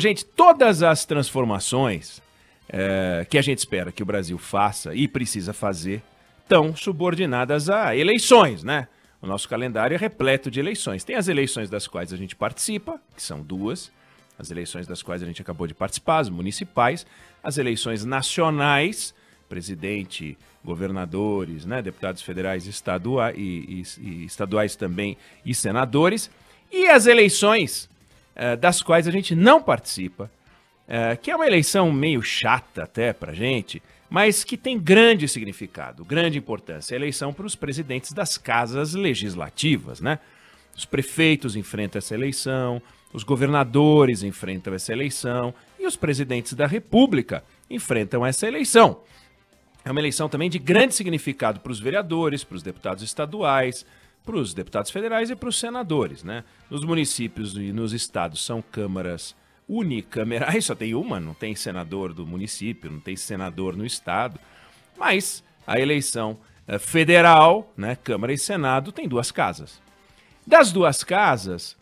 Gente, todas as transformações que a gente espera que o Brasil faça e precisa fazer estão subordinadas a eleições, né? O nosso calendário é repleto de eleições. Tem as eleições das quais a gente participa, que são duas, as eleições das quais a gente acabou de participar, as municipais, as eleições nacionais, presidente, governadores, né, deputados federais e estaduais também e senadores, e as eleições das quais a gente não participa, que é uma eleição meio chata até pra gente, mas que tem grande significado, grande importância. É a eleição para os presidentes das casas legislativas, né? Os prefeitos enfrentam essa eleição, os governadores enfrentam essa eleição e os presidentes da República enfrentam essa eleição. É uma eleição também de grande significado para os vereadores, para os deputados estaduais, para os deputados federais e para os senadores, né? Nos municípios e nos estados são câmaras unicamerais, só tem uma, não tem senador do município, não tem senador no estado, mas a eleição federal, né, Câmara e Senado, tem duas casas. Das duas casas,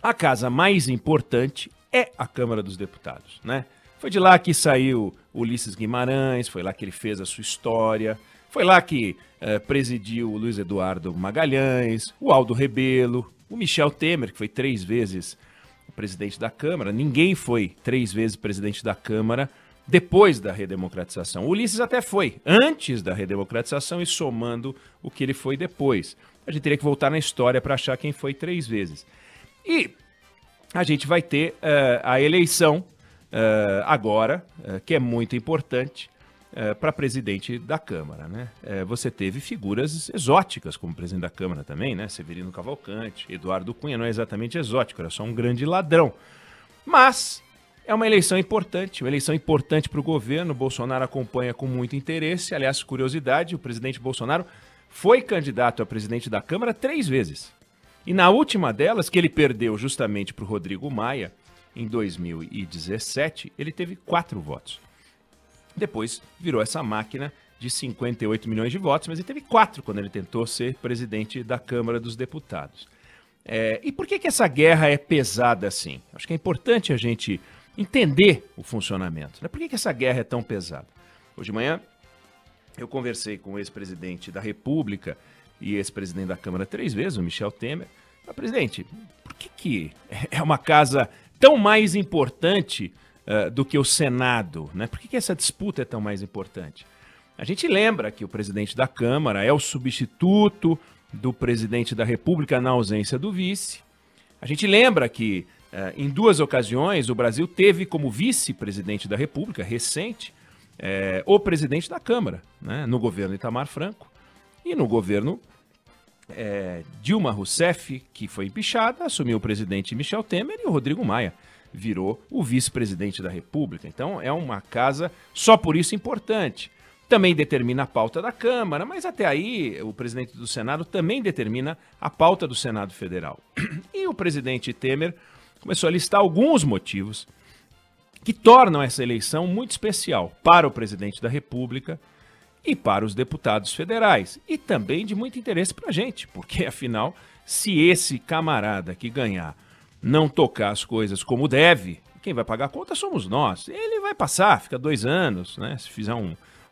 a casa mais importante é a Câmara dos Deputados, né? Foi de lá que saiu Ulisses Guimarães, foi lá que ele fez a sua história, foi lá que presidiu o Luiz Eduardo Magalhães, o Aldo Rebelo, o Michel Temer, que foi 3 vezes presidente da Câmara. Ninguém foi 3 vezes presidente da Câmara depois da redemocratização. O Ulisses até foi antes da redemocratização e somando o que ele foi depois. A gente teria que voltar na história para achar quem foi 3 vezes. E a gente vai ter a eleição agora, que é muito importante para presidente da Câmara, né? Você teve figuras exóticas como presidente da Câmara também, né? Severino Cavalcante, Eduardo Cunha, não é exatamente exótico, era só um grande ladrão. Mas é uma eleição importante para o governo. O Bolsonaro acompanha com muito interesse. Aliás, curiosidade, o presidente Bolsonaro foi candidato a presidente da Câmara 3 vezes. E na última delas, que ele perdeu justamente para o Rodrigo Maia, em 2017, ele teve 4 votos. Depois virou essa máquina de 58 milhões de votos, mas ele teve 4 quando ele tentou ser presidente da Câmara dos Deputados. E por que essa guerra é pesada assim? Acho que é importante a gente entender o funcionamento, né? Por que essa guerra é tão pesada? Hoje de manhã eu conversei com o ex-presidente da República e ex-presidente da Câmara 3 vezes, o Michel Temer. Mas, presidente, por que é uma casa tão mais importante do que o Senado, né? Por que essa disputa é tão mais importante? A gente lembra que o presidente da Câmara é o substituto do presidente da República na ausência do vice. A gente lembra que em 2 ocasiões o Brasil teve como vice-presidente da República, recente, o presidente da Câmara, né? No governo Itamar Franco e no governo Dilma Rousseff, que foi empichada, assumiu o presidente Michel Temer e o Rodrigo Maia virou o vice-presidente da República. Então é uma casa só por isso importante. Também determina a pauta da Câmara, mas até aí o presidente do Senado também determina a pauta do Senado Federal. E o presidente Temer começou a listar alguns motivos que tornam essa eleição muito especial para o presidente da República e para os deputados federais. E também de muito interesse para a gente, porque afinal, se esse camarada que ganhar não tocar as coisas como deve, quem vai pagar a conta somos nós. Ele vai passar, fica 2 anos, né? Se fizer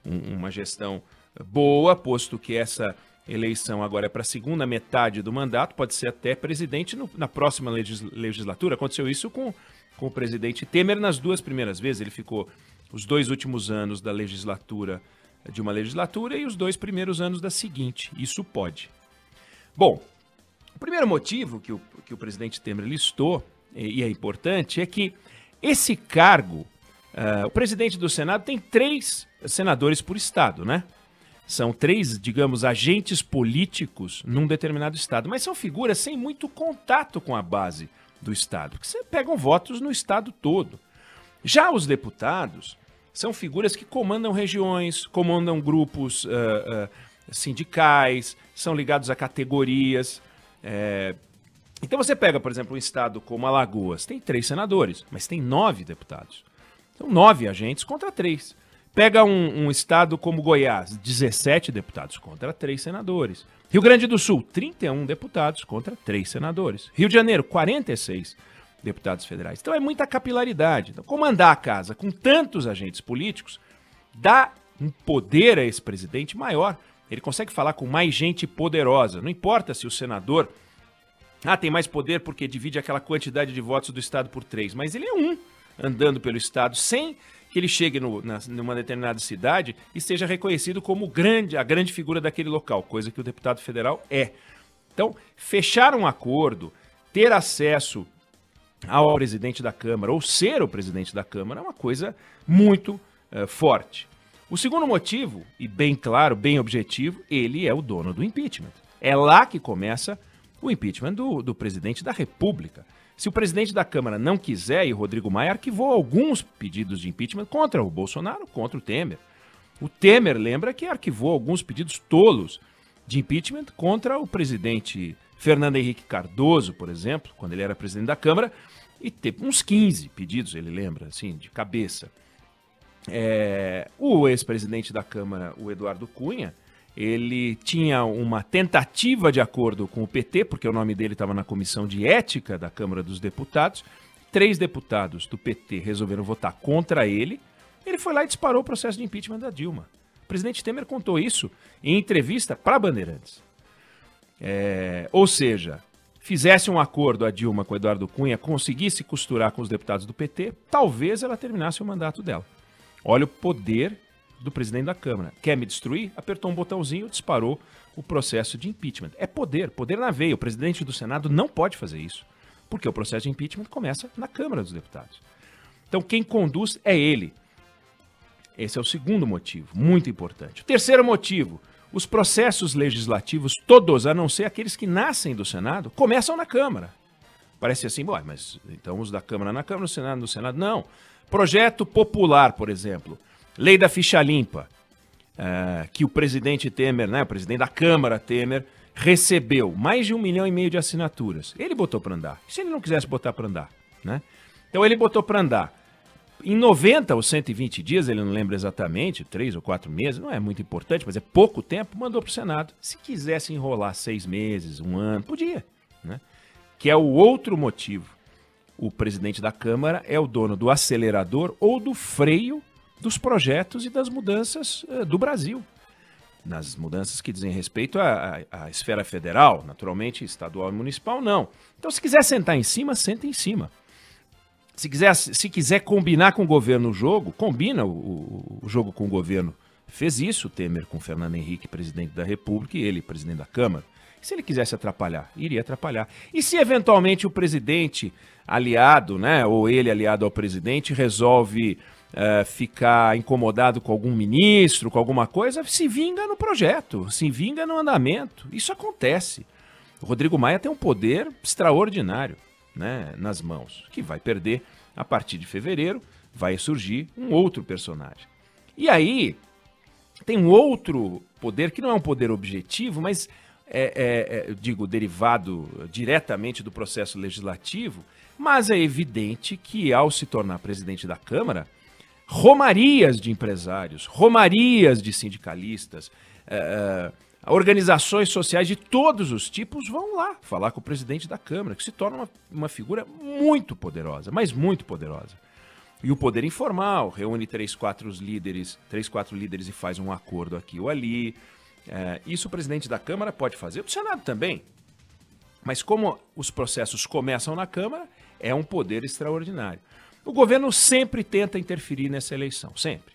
uma gestão boa, posto que essa eleição agora é para a segunda metade do mandato, pode ser até presidente na próxima legislatura. Aconteceu isso com o presidente Temer nas 2 primeiras vezes. Ele ficou os 2 últimos anos da legislatura, de uma legislatura, e os 2 primeiros anos da seguinte. Isso pode. Bom, o primeiro motivo que o presidente Temer listou, e é importante, é que esse cargo, o presidente do Senado tem 3 senadores por estado, né? São 3, digamos, agentes políticos num determinado estado, mas são figuras sem muito contato com a base do estado, porque você pegam votos no estado todo. Já os deputados são figuras que comandam regiões, comandam grupos sindicais, são ligados a categorias. Então você pega, por exemplo, um estado como Alagoas, tem 3 senadores, mas tem 9 deputados. São 9 agentes contra 3. Pega um estado como Goiás, 17 deputados contra 3 senadores. Rio Grande do Sul, 31 deputados contra 3 senadores. Rio de Janeiro, 46 deputados federais. Então é muita capilaridade. Então, comandar a casa com tantos agentes políticos dá um poder a esse presidente maior. Ele consegue falar com mais gente poderosa. Não importa se o senador tem mais poder porque divide aquela quantidade de votos do Estado por 3, mas ele é um andando pelo Estado sem que ele chegue numa determinada cidade e seja reconhecido como a grande figura daquele local, coisa que o deputado federal é. Então, fechar um acordo, ter acesso ao presidente da Câmara ou ser o presidente da Câmara é uma coisa muito forte. O segundo motivo, e bem claro, bem objetivo, ele é o dono do impeachment. É lá que começa o impeachment do presidente da República. Se o presidente da Câmara não quiser, e Rodrigo Maia arquivou alguns pedidos de impeachment contra o Bolsonaro, contra o Temer. O Temer lembra que arquivou alguns pedidos tolos de impeachment contra o presidente Fernando Henrique Cardoso, por exemplo, quando ele era presidente da Câmara, e teve uns 15 pedidos, ele lembra, assim, de cabeça. O ex-presidente da Câmara, o Eduardo Cunha, ele tinha uma tentativa de acordo com o PT, porque o nome dele estava na Comissão de Ética da Câmara dos Deputados. 3 deputados do PT resolveram votar contra ele. Ele foi lá e disparou o processo de impeachment da Dilma. O presidente Temer contou isso em entrevista para Bandeirantes. Ou seja, fizesse um acordo a Dilma com o Eduardo Cunha, conseguisse costurar com os deputados do PT, talvez ela terminasse o mandato dela. Olha o poder do presidente da Câmara. Quer me destruir? Apertou um botãozinho, disparou o processo de impeachment. É poder na veia. O presidente do Senado não pode fazer isso, porque o processo de impeachment começa na Câmara dos Deputados. Então quem conduz é ele. Esse é o segundo motivo, muito importante. O terceiro motivo, os processos legislativos todos, a não ser aqueles que nascem do Senado, começam na Câmara. Parece assim, mas então os da Câmara na Câmara, o Senado no Senado. Não. Projeto popular, por exemplo. Lei da ficha limpa, que o presidente Temer, o presidente da Câmara Temer, recebeu mais de 1,5 milhão de assinaturas. Ele botou para andar. E se ele não quisesse botar para andar? Né? Então ele botou para andar. Em 90 ou 120 dias, ele não lembra exatamente, 3 ou 4 meses, não é muito importante, mas é pouco tempo, mandou para o Senado. Se quisesse enrolar 6 meses, 1 ano, podia. Né? Que é o outro motivo. O presidente da Câmara é o dono do acelerador ou do freio dos projetos e das mudanças do Brasil. Nas mudanças que dizem respeito à esfera federal, naturalmente estadual e municipal, não. Então, se quiser sentar em cima, senta em cima. Se quiser combinar com o governo o jogo, combina o jogo com o governo. Fez isso o Temer com Fernando Henrique, presidente da República, e ele, presidente da Câmara. E se ele quisesse atrapalhar, iria atrapalhar. E se eventualmente o presidente aliado, ou ele aliado ao presidente, resolve ficar incomodado com algum ministro, com alguma coisa, se vinga no projeto, se vinga no andamento. Isso acontece. O Rodrigo Maia tem um poder extraordinário nas mãos, que vai perder a partir de fevereiro, vai surgir um outro personagem. E aí, tem um outro poder que não é um poder objetivo, mas derivado diretamente do processo legislativo, mas é evidente que ao se tornar presidente da Câmara, romarias de empresários, romarias de sindicalistas, organizações sociais de todos os tipos vão lá falar com o presidente da Câmara, que se torna uma figura muito poderosa, mas muito poderosa. E o poder informal reúne 3, 4 líderes e faz um acordo aqui ou ali. Isso o presidente da Câmara pode fazer, o Senado também. Mas como os processos começam na Câmara, é um poder extraordinário. O governo sempre tenta interferir nessa eleição, sempre.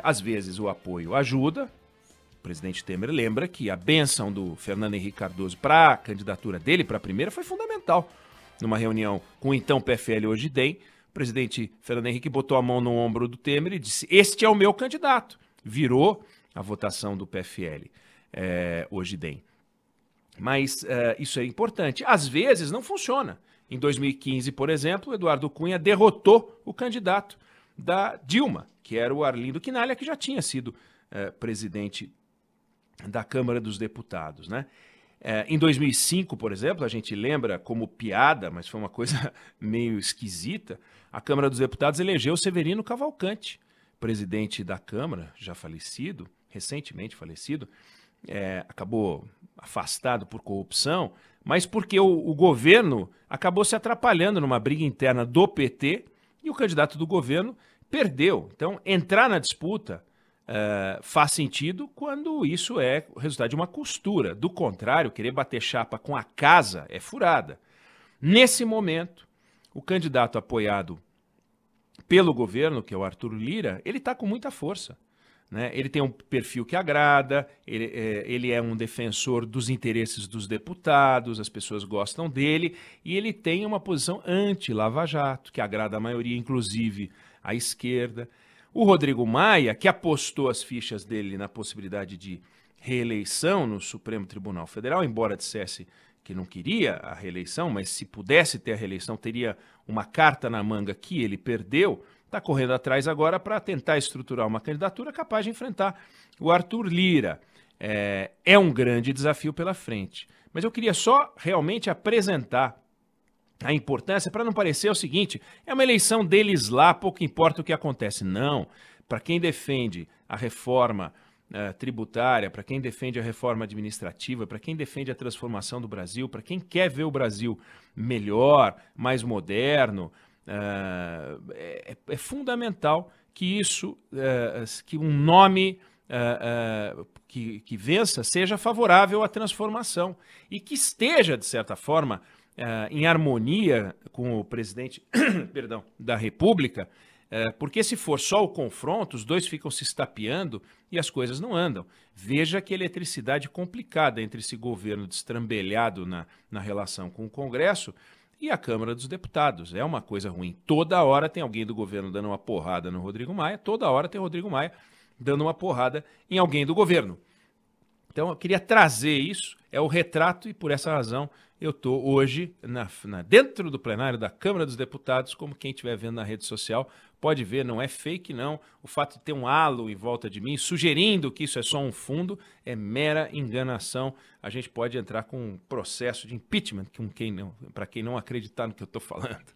Às vezes o apoio ajuda. O presidente Temer lembra que a bênção do Fernando Henrique Cardoso para a candidatura dele para a primeira foi fundamental. Numa reunião com o então PFL hoje DEM, o presidente Fernando Henrique botou a mão no ombro do Temer e disse: "Este é o meu candidato". Virou a votação do PFL hoje DEM. Mas isso é importante. Às vezes não funciona. Em 2015, por exemplo, Eduardo Cunha derrotou o candidato da Dilma, que era o Arlindo Quinalha, que já tinha sido presidente da Câmara dos Deputados. Em 2005, por exemplo, a gente lembra como piada, mas foi uma coisa meio esquisita, a Câmara dos Deputados elegeu Severino Cavalcante, presidente da Câmara, já falecido, recentemente falecido, acabou afastado por corrupção, mas porque o governo acabou se atrapalhando numa briga interna do PT e o candidato do governo perdeu. Então, entrar na disputa faz sentido quando isso é o resultado de uma costura. Do contrário, querer bater chapa com a casa é furada. Nesse momento, o candidato apoiado pelo governo, que é o Arthur Lira, ele está com muita força. Né? Ele tem um perfil que agrada, ele é um defensor dos interesses dos deputados, as pessoas gostam dele, e ele tem uma posição anti-Lava Jato, que agrada a maioria, inclusive a esquerda. O Rodrigo Maia, que apostou as fichas dele na possibilidade de reeleição no Supremo Tribunal Federal, embora dissesse que não queria a reeleição, mas se pudesse ter a reeleição, teria uma carta na manga que ele perdeu, está correndo atrás agora para tentar estruturar uma candidatura capaz de enfrentar o Arthur Lira. É um grande desafio pela frente. Mas eu queria só realmente apresentar a importância para não parecer o seguinte, é uma eleição deles lá, pouco importa o que acontece. Não, para quem defende a reforma tributária, para quem defende a reforma administrativa, para quem defende a transformação do Brasil, para quem quer ver o Brasil melhor, mais moderno, é fundamental que isso, que um nome que vença seja favorável à transformação e que esteja, de certa forma, em harmonia com o presidente perdão, da República, porque se for só o confronto, os dois ficam se estapeando e as coisas não andam. Veja que eletricidade complicada entre esse governo destrambelhado na relação com o Congresso e a Câmara dos Deputados. É uma coisa ruim. Toda hora tem alguém do governo dando uma porrada no Rodrigo Maia, toda hora tem o Rodrigo Maia dando uma porrada em alguém do governo. Então eu queria trazer isso, é o retrato, e por essa razão eu estou hoje dentro do plenário da Câmara dos Deputados, como quem estiver vendo na rede social pode ver, não é fake não, o fato de ter um halo em volta de mim, sugerindo que isso é só um fundo, é mera enganação. A gente pode entrar com um processo de impeachment para quem não acreditar no que eu estou falando.